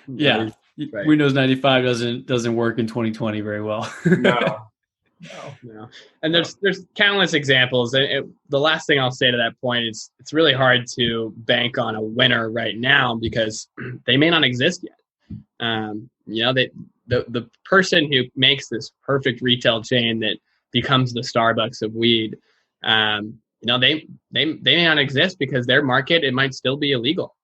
Yeah. Right. Windows 95 doesn't work in 2020 very well. No. And there's countless examples. The last thing I'll say to that point is it's really hard to bank on a winner right now because they may not exist yet. You know, the person who makes this perfect retail chain that becomes the Starbucks of weed, you know, they may not exist because their market, it might still be illegal.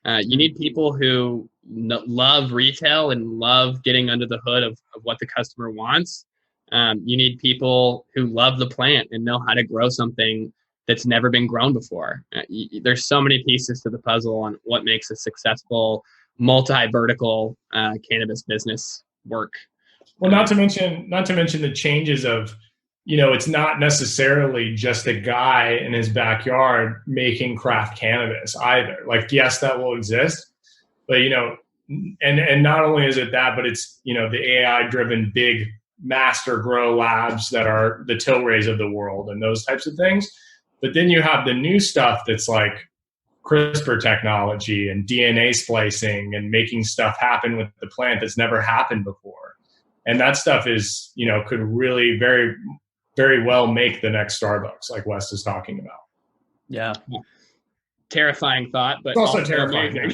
You need people who love retail and love getting under the hood of what the customer wants. You need people who love the plant and know how to grow something that's never been grown before. There's so many pieces to the puzzle on what makes a successful multi-vertical cannabis business work. Well, not to mention the changes of, you know, it's not necessarily just a guy in his backyard making craft cannabis either. Like, yes, that will exist, but you know, and not only is it that, but it's, you know, the AI-driven big master grow labs that are the Tilrays of the world and those types of things. But then you have the new stuff that's like CRISPR technology and DNA splicing and making stuff happen with the plant that's never happened before. And that stuff is, you know, could really very, very well make the next Starbucks, like Wes is talking about. Yeah. Terrifying thought, but it's also terrifying. Talking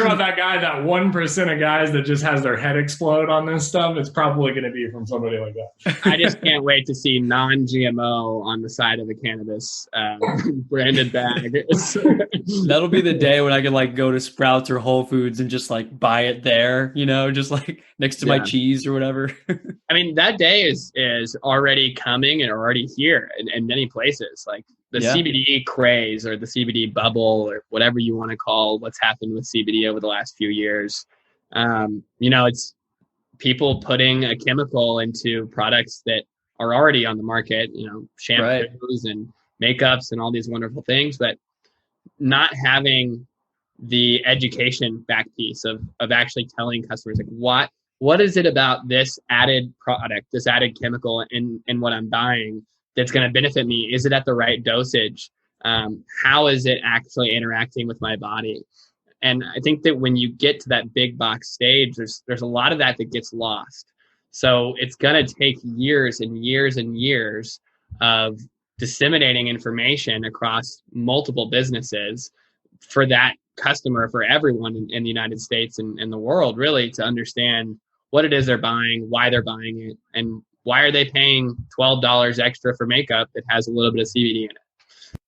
about that guy, that 1% of guys that just has their head explode on this stuff, it's probably going to be from somebody like that. I just can't wait to see non-GMO on the side of the cannabis branded bag. That'll be the day when I can like go to Sprouts or Whole Foods and just like buy it there, you know, just like next to my cheese or whatever. I mean, that day is already coming and already here in many places. Like the CBD craze or the CBD bubble or whatever you want to call what's happened with CBD over the last few years. You know, it's people putting a chemical into products that are already on the market, you know, shampoos and makeups and all these wonderful things, but not having the education back piece of actually telling customers like what is it about this added product, this added chemical in what I'm buying that's going to benefit me? Is it at the right dosage? How is it actually interacting with my body? And I think that when you get to that big box stage, there's a lot of that gets lost. So it's going to take years and years and years of disseminating information across multiple businesses for that customer, for everyone in the United States and the world, really, to understand what it is they're buying, why they're buying it, and why are they paying $12 extra for makeup that has a little bit of CBD in it.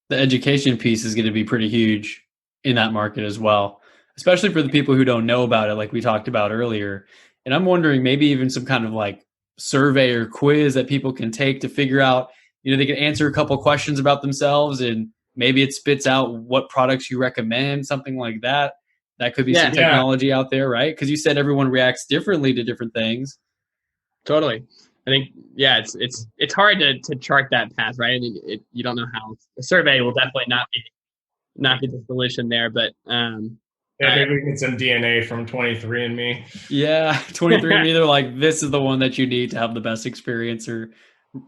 The education piece is going to be pretty huge in that market as well, especially for the people who don't know about it, like we talked about earlier. And I'm wondering maybe even some kind of like survey or quiz that people can take to figure out, they can answer a couple questions about themselves and maybe it spits out what products you recommend, something like that. That could be some technology out there, right? Because you said everyone reacts differently to different things. Totally. I think, it's hard to chart that path, right? You don't know how. A survey will definitely not be the solution there, but maybe we get some DNA from 23andMe. Yeah, 23andMe, they're like, this is the one that you need to have the best experience or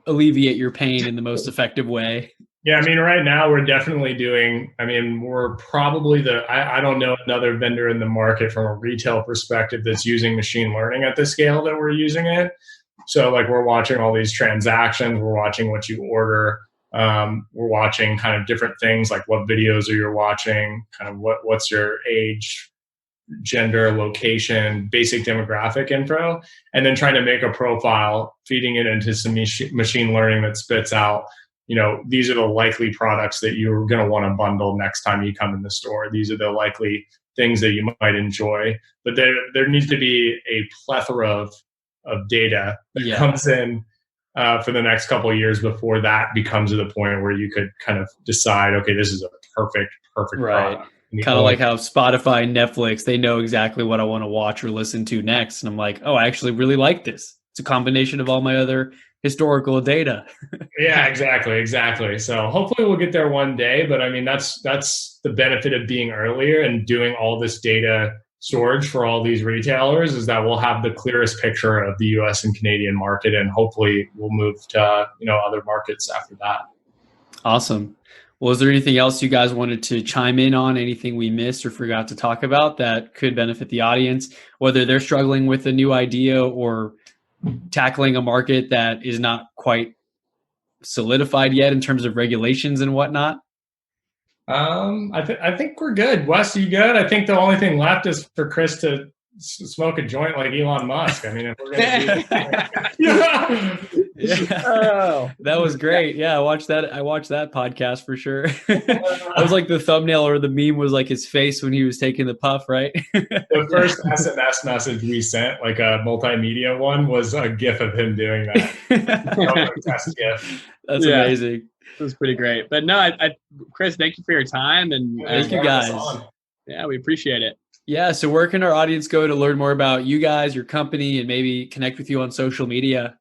alleviate your pain in the most effective way. Yeah, I mean, right now we're definitely we're probably I don't know another vendor in the market from a retail perspective that's using machine learning at the scale that we're using it. So like we're watching all these transactions, we're watching what you order, we're watching kind of different things like what videos are you watching, kind of what's your age, gender, location, basic demographic info, and then trying to make a profile, feeding it into some machine learning that spits out, these are the likely products that you're going to want to bundle next time you come in the store. These are the likely things that you might enjoy. But there needs to be a plethora of data that comes in for the next couple of years before that becomes to the point where you could kind of decide, okay, this is a perfect right. product. Kind of like how Spotify, Netflix, they know exactly what I want to watch or listen to next. And I'm like, oh, I actually really like this. It's a combination of all my other historical data. Yeah, exactly. So hopefully we'll get there one day. But I mean, that's the benefit of being earlier and doing all this data storage for all these retailers is that we'll have the clearest picture of the US and Canadian market, and hopefully we'll move to other markets after that. Awesome. Well, is there anything else you guys wanted to chime in on? Anything we missed or forgot to talk about that could benefit the audience, whether they're struggling with a new idea or tackling a market that is not quite solidified yet in terms of regulations and whatnot? I think we're good. Wes, you good? I think the only thing left is for Chris to smoke a joint like Elon Musk. I mean, if we're going to that was great. Yeah, I watched that podcast for sure. That was like the thumbnail or the meme was like his face when he was taking the puff, right? The first SMS message we sent, like a multimedia one, was a GIF of him doing that. Test GIF. That's amazing. It was pretty great. But no, Chris, thank you for your time. And thank you guys. Yeah, we appreciate it. Yeah. So where can our audience go to learn more about you guys, your company, and maybe connect with you on social media?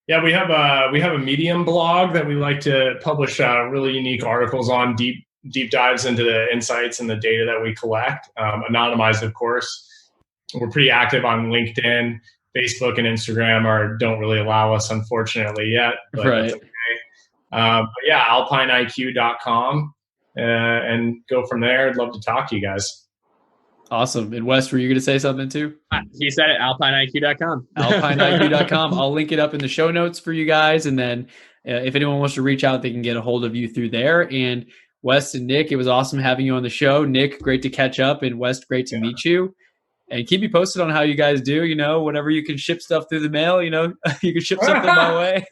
Yeah, we have a Medium blog that we like to publish really unique articles on, deep dives into the insights and the data that we collect, anonymized, of course. We're pretty active on LinkedIn, Facebook, and Instagram don't really allow us, unfortunately, yet. But right. That's okay. But yeah, alpineiq.com and go from there. I'd love to talk to you guys. Awesome. And Wes, were you going to say something too? He said it, alpineiq.com. Alpineiq.com. I'll link it up in the show notes for you guys. And then if anyone wants to reach out, they can get a hold of you through there. And Wes and Nick, it was awesome having you on the show. Nick, great to catch up. And Wes, great to meet you. And keep me posted on how you guys do, whenever you can ship stuff through the mail, you can ship something my way.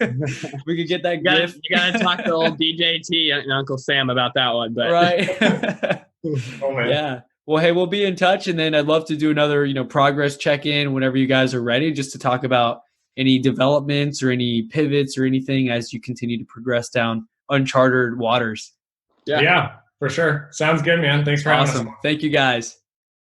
We could get that gift. You got to talk to old DJT and Uncle Sam about that one. But right. Oh, man. Yeah. Well, hey, we'll be in touch. And then I'd love to do another, progress check-in whenever you guys are ready, just to talk about any developments or any pivots or anything as you continue to progress down uncharted waters. Yeah, for sure. Sounds good, man. Thanks for having us. Awesome. Thank you, guys.